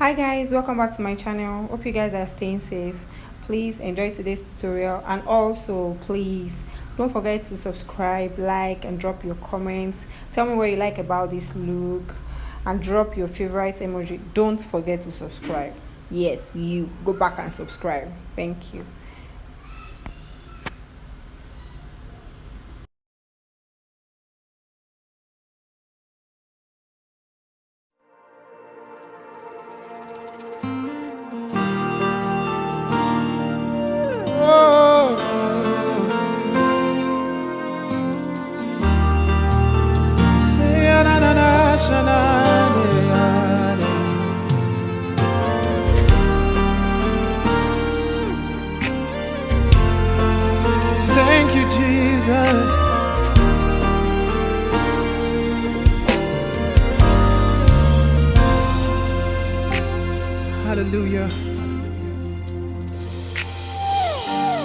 Hi guys, welcome back to my channel. Hope you guys are staying safe. Please enjoy today's tutorial, and also please don't forget to subscribe, like, and drop your comments. Tell me what you like about this look and drop your favorite emoji. Don't forget to subscribe. Yes, you go back and subscribe. Thank you. Thank you, Jesus. Hallelujah.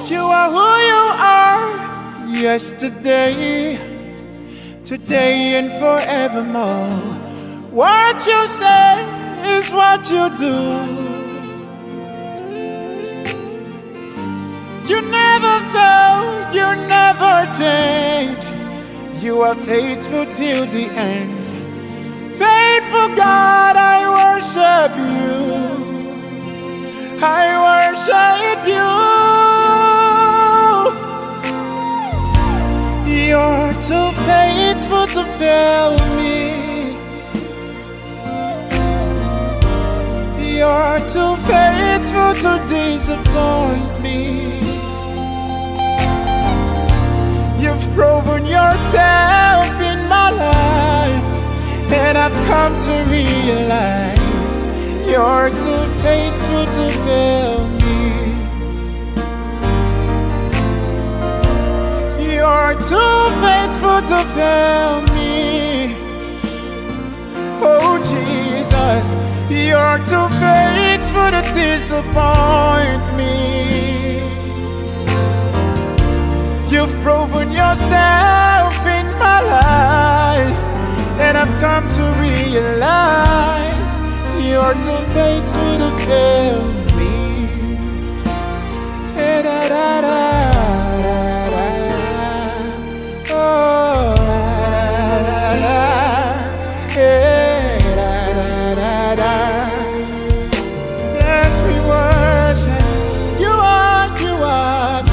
You are who you are, yesterday, today, and forevermore. What you say is what you do. You never fail, you never change. You are faithful till the end. Faithful God, I worship you. I worship you. You're too faithful to fail me. You're too faithful to disappoint me. You've proven yourself in my life, and I've come to realize you're too faithful to fail me. You're too faithful to fail me. Oh Jesus, you're too faithful to disappoint me. You've proven yourself in my life, and I've come to realize you're too faithful to fail me. Hey, da, da, da, da, da. Oh, da, da, da. Hey, da, da, da, da. Yes, we worship. You are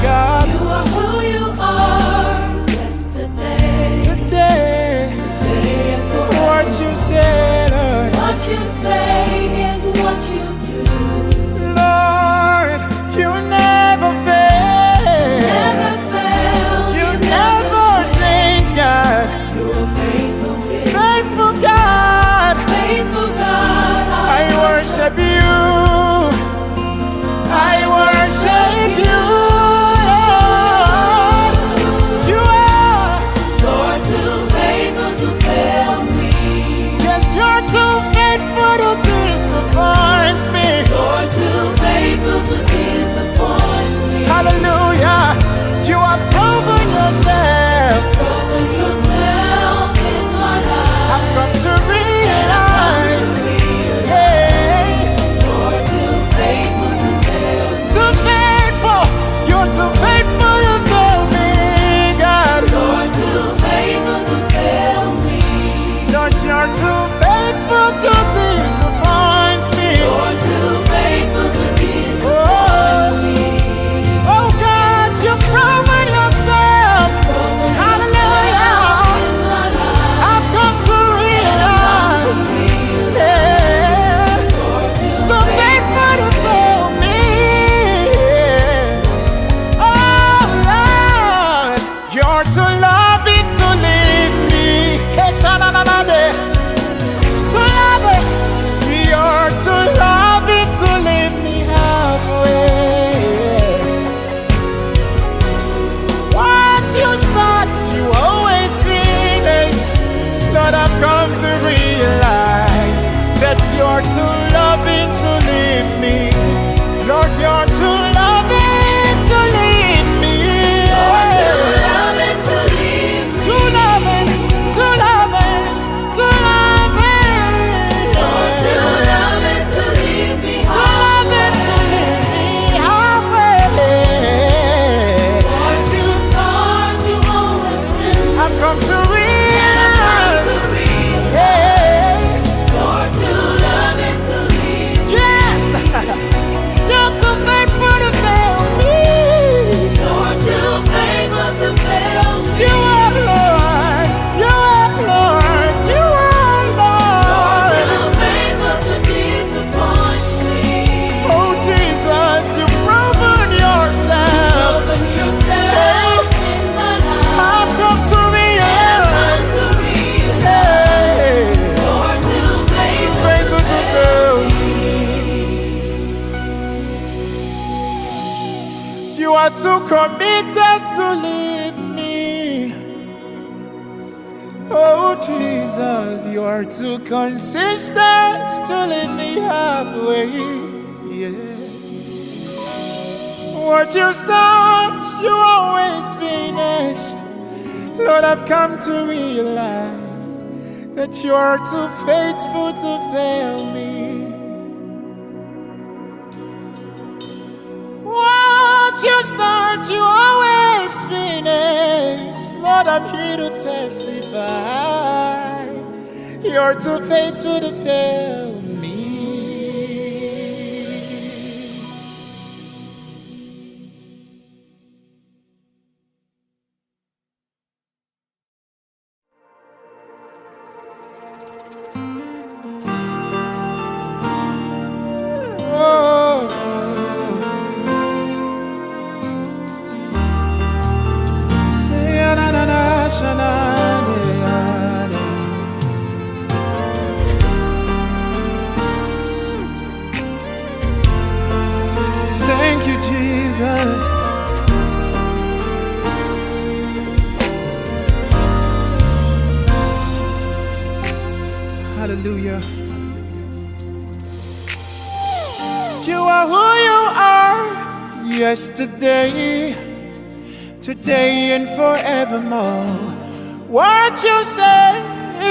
God. You are who you are, yesterday, Today, today and forever. what you said, Lord. What you say is what you do. to realize, to realize hey, you're too loving to leave. yes, you're too faithful to fail me. You're too faithful to fail me. You are Lord, you are Lord, you are Lord. You're too faithful to disappoint me. Oh Jesus, you've proven yourself. Open yourself in my life. I've come to Come realize, to realize hey, you're too faithful faithful to fail. You are too committed to leave me. Oh Jesus, you are too consistent to leave me halfway. Yeah. What you start, you always finish. Lord, I've come to realize that you are too faithful to fail me. What you start, you always finish. Lord, I'm here to testify. You're too faithful to fail me. Oh. Thank you, Jesus. Hallelujah. You are who you are, yesterday, today, and forevermore. What you say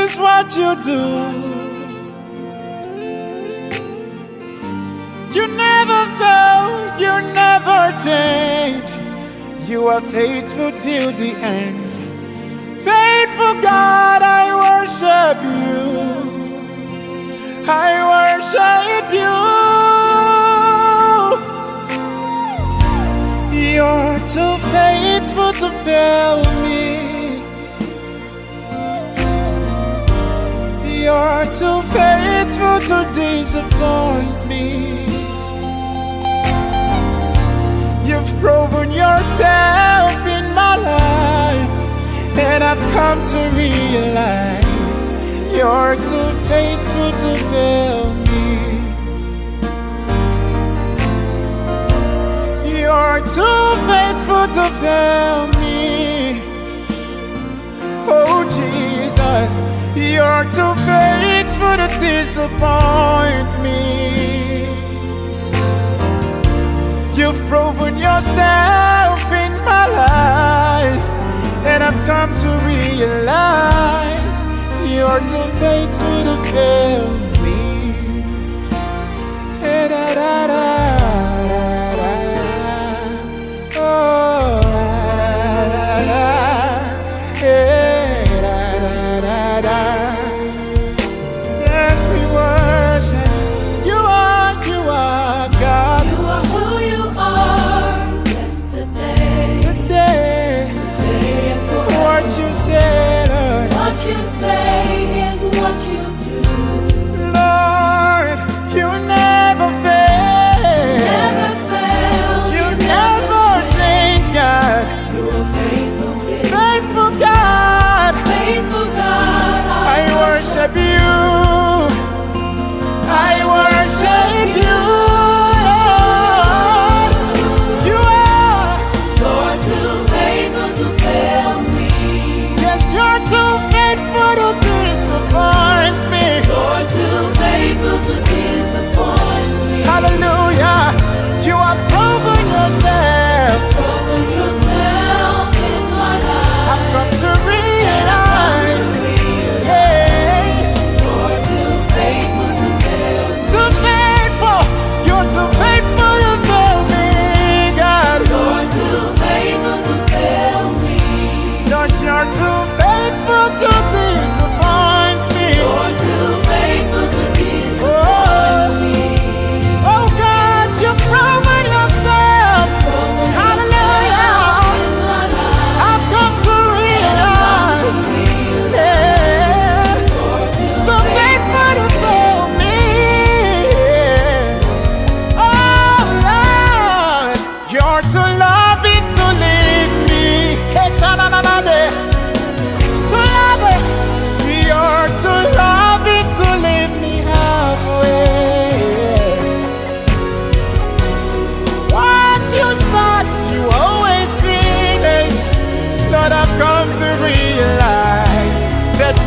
is what you do. You never fail, you never change. You are faithful till the end. Faithful God, I worship you. I worship you. You're too faithful to fail me. You're too faithful to disappoint me. You've proven yourself in my life, and I've come to realize you're too faithful to fail me. You're too faithful to fail me. Oh Jesus, you're too faithful to disappoint me. You've proven yourself in my life, and I've come to realize you're too faithful to fail me. Hey, da, da, da, da, da. Oh, da, da, da. Hey, da, da, da, da. Yes, we worship. You are God. You are who you are. Yesterday, Today, today, and forever. what you say, Lord. What you say is what you do.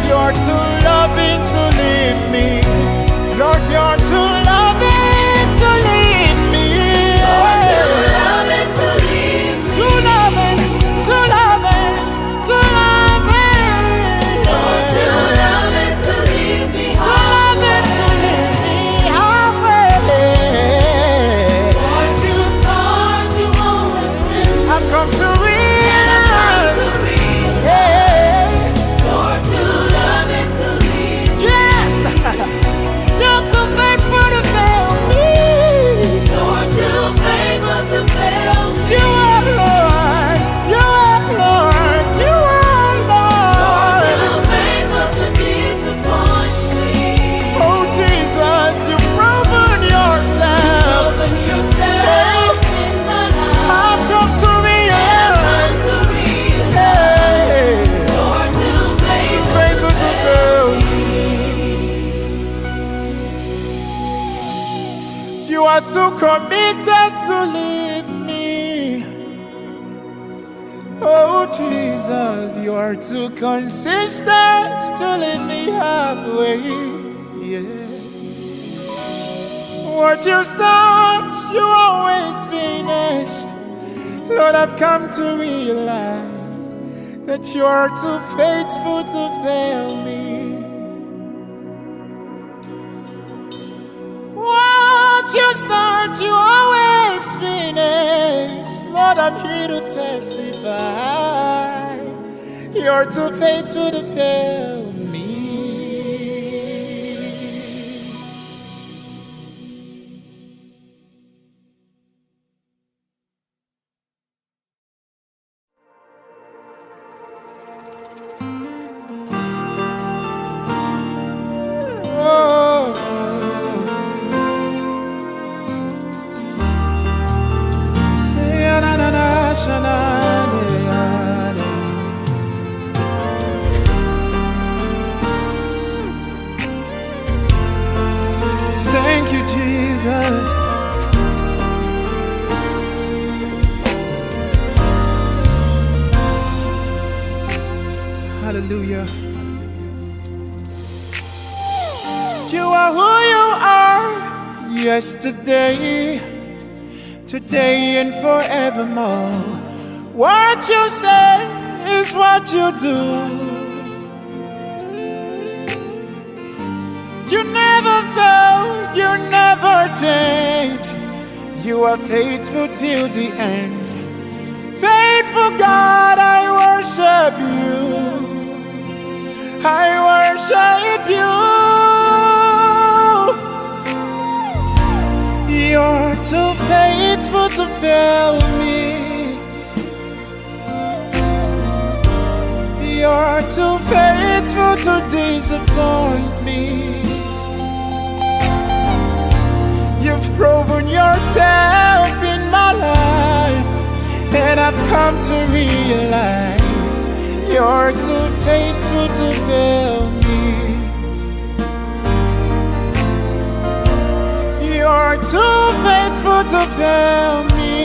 you're too loving to leave me. Lord, you're too loving to leave me. Lord, too loving to leave me. Too loving, too loving, too loving. Lord, too loving to leave me. Too loving to leave me halfway. Lord, you thought you always been. I've come to And realize, I'm to realize. yeah, Lord, too loving to leave me. yes, you're too faithful to fail me. Lord, too faithful to fail me. You are Lord, you are Lord, you are Lord, Lord. too faithful to disappoint me. Oh Jesus, you've proven yourself. Open yourself in my life. I've come to Come realize, to realize. hey, Lord, too faithful faithful to fail. You are too committed to leave me. Oh Jesus, you are too consistent to leave me halfway. Yeah. What you start, you always finish. Lord, I've come to realize that you are too faithful to fail me. What you start, you always finish. Lord, I'm here to testify. You're too faithful to fail me. Oh. Yeah, na, na, na, sha, na, de, ya, de. Thank you, Jesus. Hallelujah. You are who you are, yesterday, today, and forevermore. What you say is what you do. You never fail, you never change. You are faithful till the end. Faithful God, I worship you. I worship you. You're too faithful to fail me. You're too faithful to disappoint me. You've proven yourself in my life, and I've come to realize you're too faithful to fail me. You're too faithful to fail me.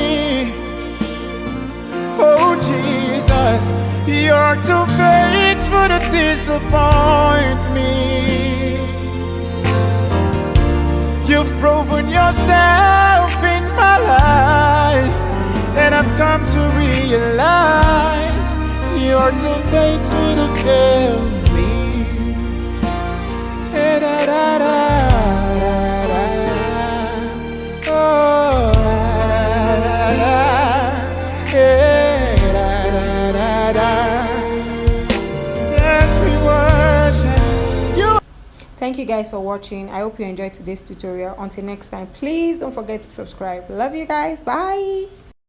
Oh Jesus, you're too faithful to disappoint me. You've proven yourself in my life, and I've come to realize you're too faithful to fail me. Da, da, da, da, da, oh, da, da, yeah, da, da, da. Yes, we worship you. Thank you guys for watching. I hope you enjoyed today's tutorial. Until next time, please don't forget to subscribe. Love you guys. Bye.